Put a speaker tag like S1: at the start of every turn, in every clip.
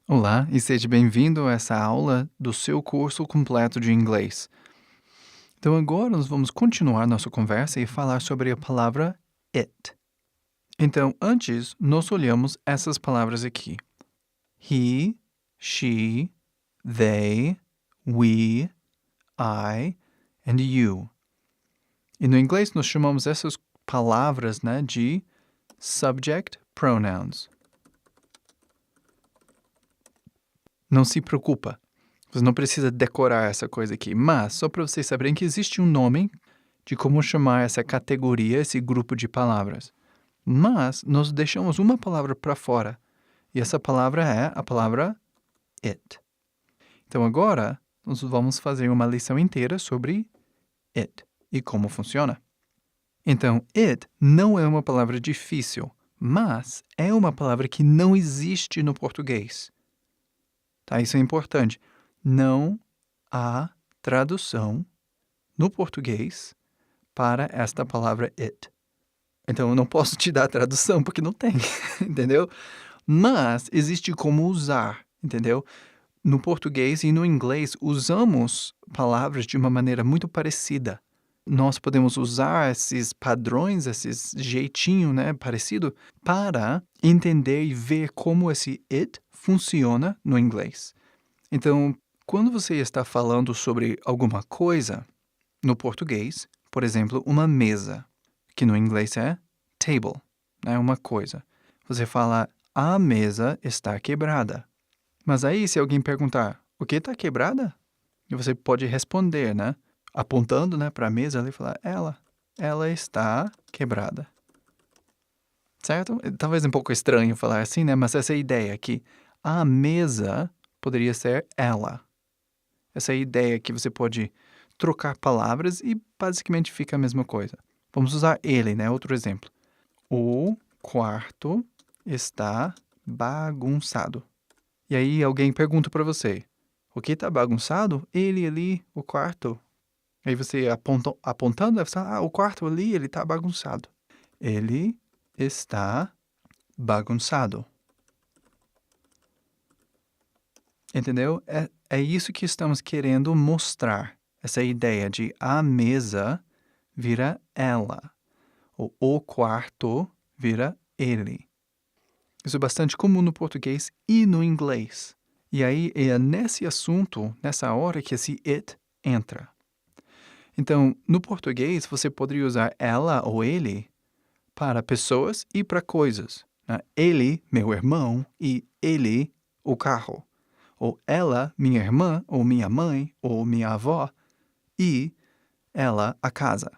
S1: Olá e seja bem-vindo a essa aula do seu curso completo de inglês. Então, agora nós vamos continuar nossa conversa e falar sobre a palavra it. Então, antes, nós olhamos essas palavras aqui: he, she, they, we, I and you. E no inglês, nós chamamos essas palavras, né, de subject pronouns. Não se preocupa. Você não precisa decorar essa coisa aqui, mas só para vocês saberem que existe um nome de como chamar essa categoria, esse grupo de palavras. Mas nós deixamos uma palavra para fora, e essa palavra é a palavra it. Então agora nós vamos fazer uma lição inteira sobre it e como funciona. Então, it não é uma palavra difícil, mas é uma palavra que não existe no português. Tá? Isso é importante. Não há tradução no português para esta palavra it. Então, eu não posso te dar a tradução porque não tem, entendeu? Mas existe como usar, entendeu? No português e no inglês, usamos palavras de uma maneira muito parecida. Nós podemos usar esses padrões, esses jeitinho, né, parecido, para entender e ver como esse it funciona no inglês. Então, quando você está falando sobre alguma coisa, no português, por exemplo, uma mesa, que no inglês é table, né, uma coisa. Você fala, a mesa está quebrada. Mas aí, se alguém perguntar, o que está quebrada? E você pode responder, né, apontando, né, para a mesa ali e falar, ela está quebrada. Certo? Talvez um pouco estranho falar assim, né, mas essa é a ideia, que a mesa poderia ser ela. Essa é a ideia que você pode trocar palavras e basicamente fica a mesma coisa. Vamos usar ele, né? Outro exemplo. O quarto está bagunçado. E aí alguém pergunta para você, o que está bagunçado? Ele ali, o quarto. Aí você apontando, você fala, o quarto ali, ele está bagunçado. Ele está bagunçado. Entendeu? É isso que estamos querendo mostrar. Essa ideia de a mesa vira ela. Ou o quarto vira ele. Isso é bastante comum no português e no inglês. E aí é nesse assunto, nessa hora, que esse it entra. Então, no português, você poderia usar ela ou ele para pessoas e para coisas. Né? Ele, meu irmão, e ele, o carro. Ou ela, minha irmã, ou minha mãe, ou minha avó, e ela, a casa.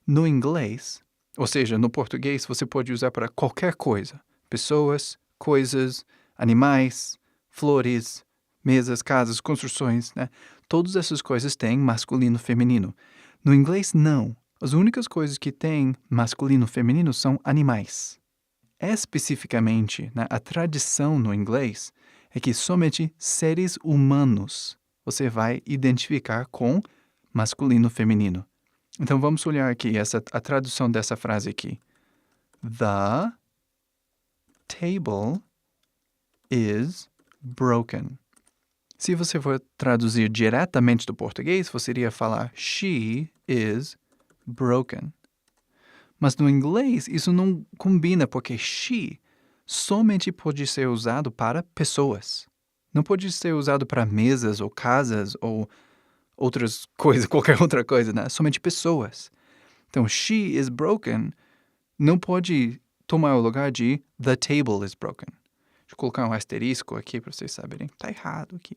S1: No inglês, ou seja, no português, você pode usar para qualquer coisa. Pessoas, coisas, animais, flores, mesas, casas, construções, né? Todas essas coisas têm masculino e feminino. No inglês, não. As únicas coisas que têm masculino e feminino são animais. Especificamente, né, a tradição no inglês é que somente seres humanos você vai identificar com masculino e feminino. Então vamos olhar aqui a tradução dessa frase aqui. The table is broken. Se você for traduzir diretamente do português, você iria falar she is broken. Mas no inglês isso não combina porque she somente pode ser usado para pessoas. Não pode ser usado para mesas ou casas ou outras coisas, qualquer outra coisa, né? Somente pessoas. Então, she is broken não pode tomar o lugar de the table is broken. Deixa eu colocar um asterisco aqui para vocês saberem. Está errado aqui.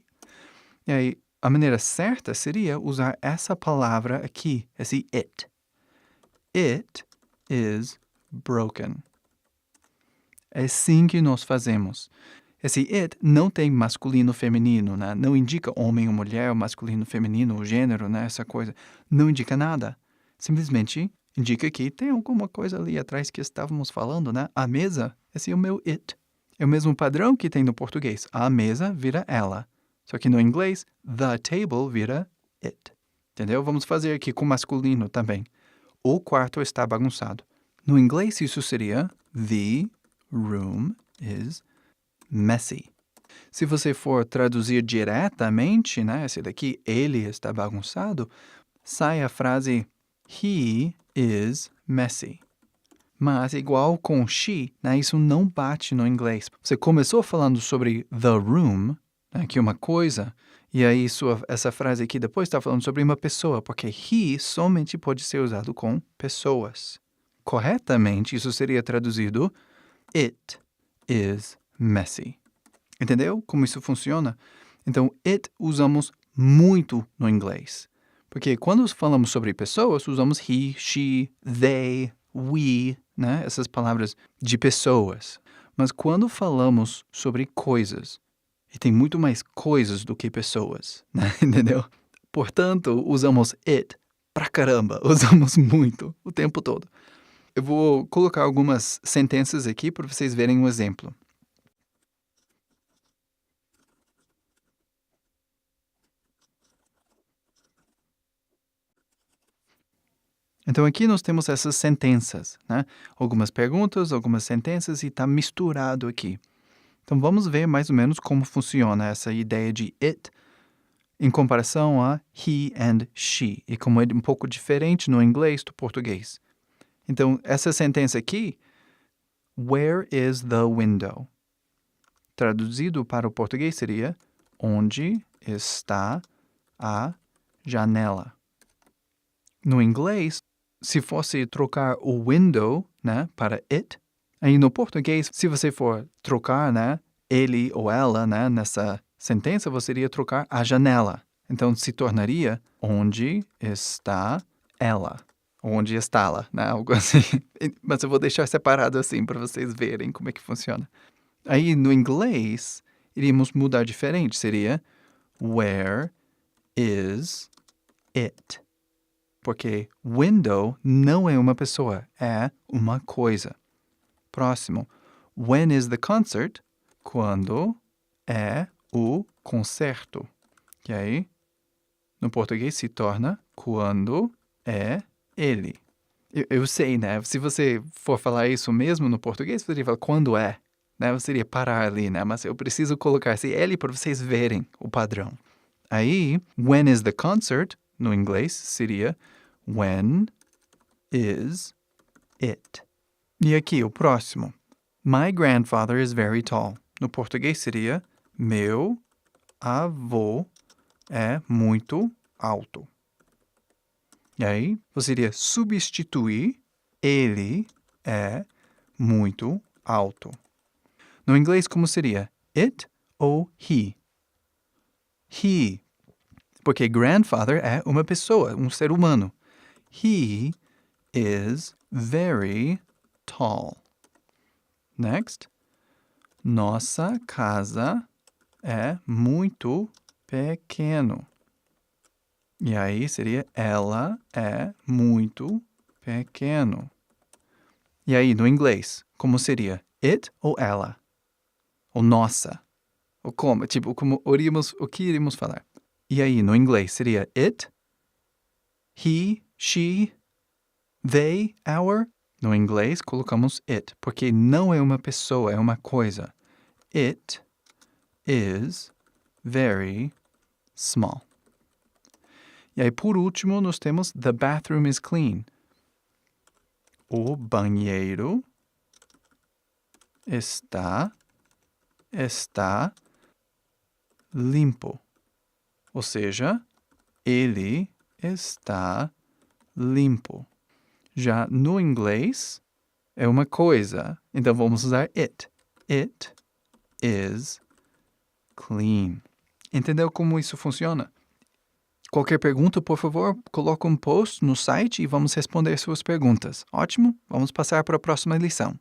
S1: E aí, a maneira certa seria usar essa palavra aqui, esse it. It is broken. É assim que nós fazemos. Esse it não tem masculino, feminino, né? Não indica homem ou mulher, masculino, feminino, o gênero, né? Essa coisa. Não indica nada. Simplesmente indica que tem alguma coisa ali atrás que estávamos falando, né? A mesa, esse é o meu it. É o mesmo padrão que tem no português. A mesa vira ela. Só que no inglês, the table vira it. Entendeu? Vamos fazer aqui com masculino também. O quarto está bagunçado. No inglês, isso seria the room is messy. Se você for traduzir diretamente, né, esse daqui, ele está bagunçado, sai a frase he is messy. Mas, igual com she, né, isso não bate no inglês. Você começou falando sobre the room, né, que é uma coisa, e aí essa frase aqui depois está falando sobre uma pessoa, porque he somente pode ser usado com pessoas. Corretamente, isso seria traduzido it is messy. Entendeu como isso funciona? Então, it usamos muito no inglês. Porque quando falamos sobre pessoas, usamos he, she, they, we, né? Essas palavras de pessoas. Mas quando falamos sobre coisas, e tem muito mais coisas do que pessoas, né? Entendeu? Portanto, usamos it pra caramba. Usamos muito, o tempo todo. Eu vou colocar algumas sentenças aqui para vocês verem um exemplo. Então, aqui nós temos essas sentenças, né? Algumas perguntas, algumas sentenças, e está misturado aqui. Então, vamos ver mais ou menos como funciona essa ideia de it em comparação a he and she, e como é um pouco diferente no inglês do português. Então, essa sentença aqui, where is the window? Traduzido para o português seria, onde está a janela? No inglês, se fosse trocar o window, né, para it, aí no português, se você for trocar, né, ele ou ela, né, nessa sentença, você iria trocar a janela. Então, se tornaria onde está ela. Onde está ela, né, algo assim. Mas eu vou deixar separado assim para vocês verem como é que funciona. Aí, no inglês, iríamos mudar diferente. Seria where is it? Porque window não é uma pessoa, é uma coisa. Próximo. When is the concert? Quando é o concerto. E aí, no português se torna quando é ele. Eu sei, né? Se você for falar isso mesmo no português, você iria falar quando é. Né? Você iria parar ali, né? Mas eu preciso colocar esse L para vocês verem o padrão. Aí, when is the concert? No inglês seria when is it? E aqui, o próximo. My grandfather is very tall. No português seria meu avô é muito alto. E aí, você iria substituir ele é muito alto. No inglês, como seria? It ou he? He. Porque grandfather é uma pessoa, um ser humano. He is very tall. Next. Nossa casa é muito pequeno. E aí seria ela é muito pequeno. E aí, no inglês, como seria? It ou ela? Ou nossa? Ou como? Tipo, o que iríamos falar? E aí, no inglês, seria it, he, she, they, our. No inglês, colocamos it, porque não é uma pessoa, é uma coisa. It is very small. E aí, por último, nós temos the bathroom is clean. O banheiro está limpo. Ou seja, ele está limpo. Já no inglês, é uma coisa. Então, vamos usar it. It is clean. Entendeu como isso funciona? Qualquer pergunta, por favor, coloque um post no site e vamos responder suas perguntas. Ótimo? Vamos passar para a próxima lição.